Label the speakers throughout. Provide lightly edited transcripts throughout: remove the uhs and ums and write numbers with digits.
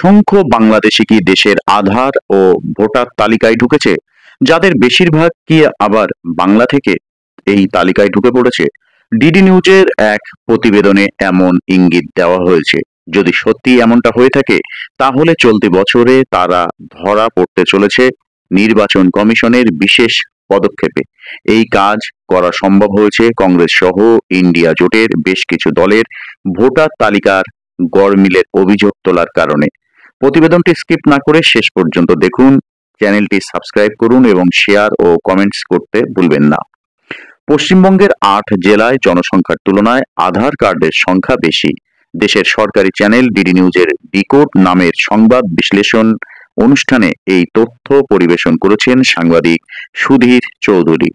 Speaker 1: অসংখ্য বাংলাদেশি কি দেশের আধার ও ভোটার তালিকায় ঢুকেছে, যাদের বেশিরভাগ কি আবার বাংলা থেকে এই তালিকায় ঢুকে পড়েছে। ডিডি নিউজের এক প্রতিবেদনে এমন ইঙ্গিত দেওয়া হয়েছে। যদি সত্যি এমনটা হয়ে থাকে, তাহলে চলতি বছরে তারা ধরা পড়তে চলেছে নির্বাচন কমিশনের বিশেষ পদক্ষেপে। এই কাজ করা সম্ভব হয়েছে কংগ্রেস সহ ইন্ডিয়া জোটের বেশ কিছু দলের ভোটার তালিকার গড়মিলের অভিযোগ তোলার কারণে। প্রতিবেদনটি স্কিপ না করে শেষ পর্যন্ত দেখুন। চ্যানেলটি সাবস্ক্রাইব করুন এবং শেয়ার ও কমেন্টস করতে ভুলবেন না। পশ্চিমবঙ্গের ৮ জেলায় জনসংখ্যার তুলনায় আধার কার্ডের সংখ্যা বেশি। দেশের সরকারি চ্যানেল ডিডি নিউজের ডিকোড নামের সংবাদ বিশ্লেষণ অনুষ্ঠানে এই তথ্য পরিবেশন করেছেন সাংবাদিক সুধীর চৌধুরী।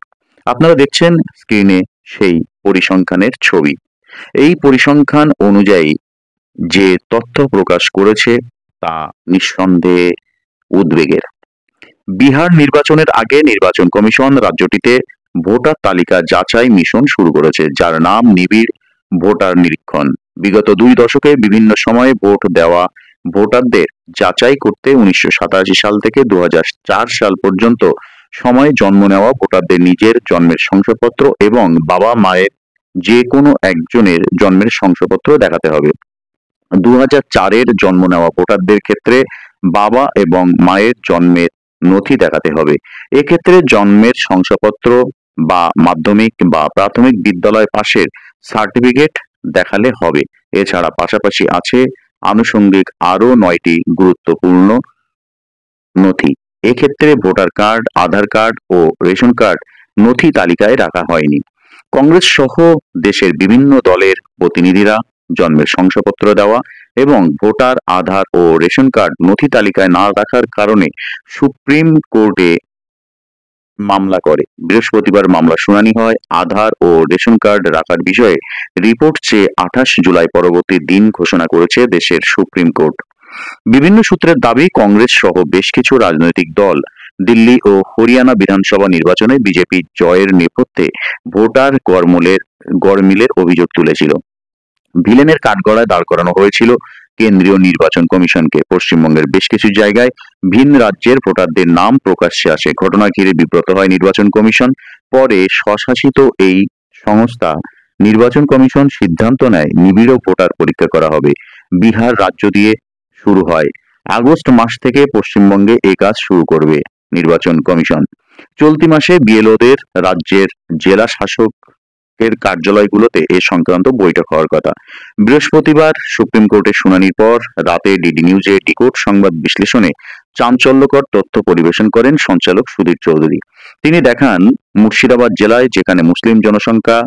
Speaker 1: আপনারা দেখছেন স্ক্রিনে সেই পরিসংখ্যানের ছবি। এই পরিসংখ্যান অনুযায়ী যে তথ্য প্রকাশ করেছে তা নিঃসন্দেহে উদ্বেগের। বিহার নির্বাচনের আগে নির্বাচন কমিশন রাজ্যটিতে ভোটার তালিকা যাচাই মিশন শুরু করেছে, যার নাম নিবিড় ভোটার নিরীক্ষণ। বিগত 2 দশকে বিভিন্ন সময়ে ভোট দেওয়া ভোটারদের যাচাই করতে 1987 সাল থেকে 2004 সাল পর্যন্ত সময়ে জন্ম নেওয়া ভোটারদের নিজের জন্মের শংসাপত্র এবং বাবা মায়ের যে কোনো একজনের জন্মের শংসাপত্র দেখাতে হবে। 2004-এর জন্ম নেওয়া ভোটারদের ক্ষেত্রে বাবা এবং মায়ের জন্মের নথি দেখাতে হবে। এক্ষেত্রে জন্মের শংসাপত্র বা মাধ্যমিক বা প্রাথমিক বিদ্যালয় পাশের সার্টিফিকেট দেখালে হবে। এছাড়া পাশাপাশি আছে আনুষঙ্গিক আরো 9টি গুরুত্বপূর্ণ নথি। এক্ষেত্রে ভোটার কার্ড, আধার কার্ড ও রেশন কার্ড নথি তালিকায় রাখা হয়নি। কংগ্রেস সহ দেশের বিভিন্ন দলের প্রতিনিধিরা জন্মের শংসাপত্র দেওয়া এবং ভোটার আধার ও রেশন কার্ড নথি তালিকায় না রাখার কারণে সুপ্রিম কোর্টে মামলা করে। বৃহস্পতিবার মামলা শুনানি হয়। আধার ও রেশন কার্ড রাখার বিষয়ে রিপোর্ট চেয়ে 28 জুলাই পরবর্তী দিন ঘোষণা করেছে দেশের সুপ্রিম কোর্ট। বিভিন্ন সূত্রের দাবি, কংগ্রেস সহ বেশ কিছু রাজনৈতিক দল দিল্লি ও হরিয়ানা বিধানসভা নির্বাচনে বিজেপি জয়ের নেপথ্যে ভোটার গড়মিলের অভিযোগ তুলেছিল। ভিলেনের কাঠগড়ায় দাঁড় করানো হয়েছিল কেন্দ্রীয় নির্বাচন কমিশনকে। পশ্চিমবঙ্গের বেশ কিছু জায়গায় ভিন রাজ্যের ভোটারদের নাম প্রকাশ্যে আসে। ঘটনা ঘিরে বিব্রত হয় নির্বাচন কমিশন। পরে স্বশাসিত এই সংস্থা নির্বাচন কমিশন সিদ্ধান্ত নেয় নিবিড় ভোটার পরীক্ষা করা হবে। বিহার রাজ্য দিয়ে শুরু হয়। আগস্ট মাস থেকে পশ্চিমবঙ্গে এই কাজ শুরু করবে নির্বাচন কমিশন। চলতি মাসে বিএলওদের রাজ্যের জেলা শাসকের কার্যালয়গুলোতে এ সংক্রান্ত বৈঠক হওয়ার কথা। বৃহস্পতিবার সুপ্রিম কোর্টের শুনানির পর রাতে ডিডি নিউজে ডিকোড সংবাদ বিশ্লেষণে চাঞ্চল্যকর তথ্য পরিবেশন করেন সঞ্চালক সুধীর চৌধুরী। তিনি দেখান, মুর্শিদাবাদ জেলায় যেখানে মুসলিম জনসংখ্যা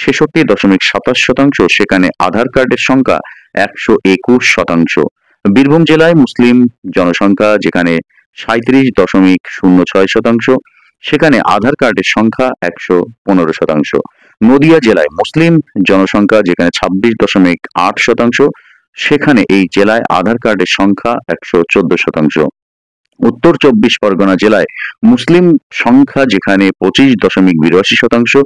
Speaker 1: 66.27%, সেখানে আধার কার্ডের সংখ্যা 121%। বীরভূম জেলায় মুসলিম জনসংখ্যা যেখানে 37.06%, সেখানে আধার কার্ডের সংখ্যা 115%। নদিয়া জেলায় মুসলিম জনসংখ্যা যেখানে 26.8%, সেখানে এই জেলায় আধার কার্ডের সংখ্যা 114%। উত্তর 24 পরগনা জেলায় মুসলিম সংখ্যা যেখানে 25.82%,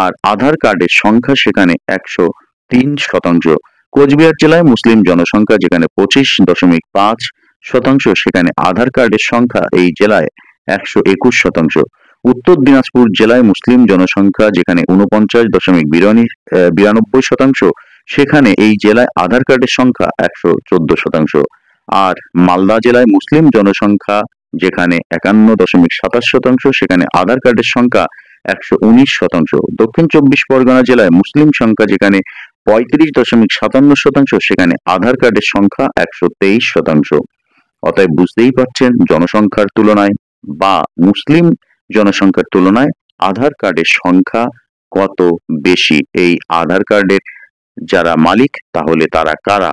Speaker 1: আর আধার কার্ডের সংখ্যা সেখানে 103%। কোচবিহার জেলায় মুসলিম জনসংখ্যা যেখানে 25.5%, সেখানে আধার কার্ডের সংখ্যা এই জেলায় 121%। উত্তর দিনাজপুর জেলায় মুসলিম জনসংখ্যা যেখানে 49.92%, সেখানে এই জেলায় আধার কার্ডের সংখ্যা 114%। আর মালদা জেলায় মুসলিম জনসংখ্যা যেখানে 51.27%, সেখানে আধার কার্ডের সংখ্যা 119%। দক্ষিণ 24 পরগনা জেলায় মুসলিম সংখ্যা যেখানে 35.57%, সেখানে আধার কার্ডের সংখ্যা 123%। অতএব বুঝতেই পারছেন, জনসংখ্যার তুলনায় বা মুসলিম জনসংখ্যার তুলনায় আধার কার্ডের সংখ্যা কত বেশি। এই আধার কার্ডের যারা মালিক তাহলে তারা কারা,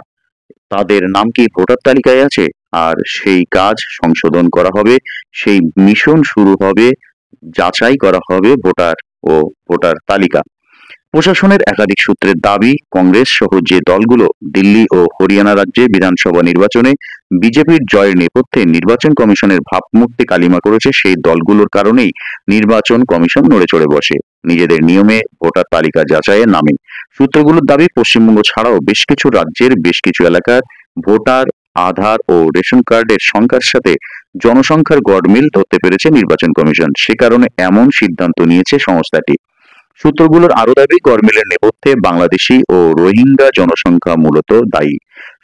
Speaker 1: তাদের নাম কি ভোটার তালিকায় আছে? আর সেই কাজ সংশোধন করা হবে, সেই মিশন শুরু হবে, যাচাই করা হবে ভোটার তালিকা। প্রশাসনের একাধিক সূত্রের দাবি, কংগ্রেস সহ যে দলগুলো দিল্লি ও হরিয়ানা রাজ্যে বিধানসভা নির্বাচনে বিজেপির জয়ের নেপথ্যে নির্বাচন কমিশনের ভাবমূর্তি কালিমা করেছে, সেই দলগুলোর কারণেই নির্বাচন কমিশন নড়ে চড়ে বসে নিজেদের নিয়মে ভোটার তালিকা যাচাইয়ের নামে। সূত্রগুলোর দাবি, পশ্চিমবঙ্গ ছাড়াও বেশ কিছু রাজ্যের বেশ কিছু এলাকার ভোটার আধার ও রেশন কার্ডের সংখ্যার সাথে জনসংখ্যার গড়মিল ধরতে পেরেছে নির্বাচন কমিশন। সে কারণে এমন সিদ্ধান্ত নিয়েছে সংস্থাটি। সূত্রগুলোর আরো দাবি, গড়মিলের নেপথ্যে বাংলাদেশি ও রোহিঙ্গা জনসংখ্যা মূলত দায়ী।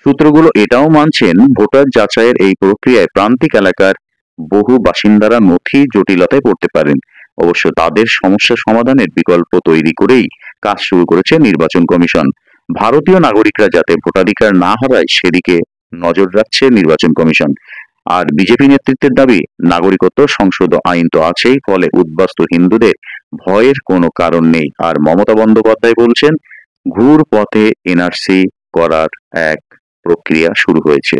Speaker 1: সূত্রগুলো এটাও মানছেন, ভোটার যাচাইয়ের এই প্রক্রিয়ায় প্রান্তিক এলাকার বহু বাসিন্দারা নথি জটিলতায় পড়তে পারেন। অবশ্য তাদের সমস্যা সমাধানের বিকল্প তৈরি করেই কাজ শুরু করেছে নির্বাচন কমিশন। ভারতীয় নাগরিকরা যাতে ভোটাধিকার না হারায় সেদিকে নজর রাখছে নির্বাচন কমিশন। আর বিজেপি নেতৃত্বের দাবি, নাগরিকত্ব সংশোধন আইন তো আছেই, ফলে উদ্বাস্তু হিন্দুদের ভয়ের কোনো কারণ নেই। আর মমতা বন্দ্যোপাধ্যায় বলছেন, ঘুর পথে এনআরসি করার এক প্রক্রিয়া শুরু হয়েছে।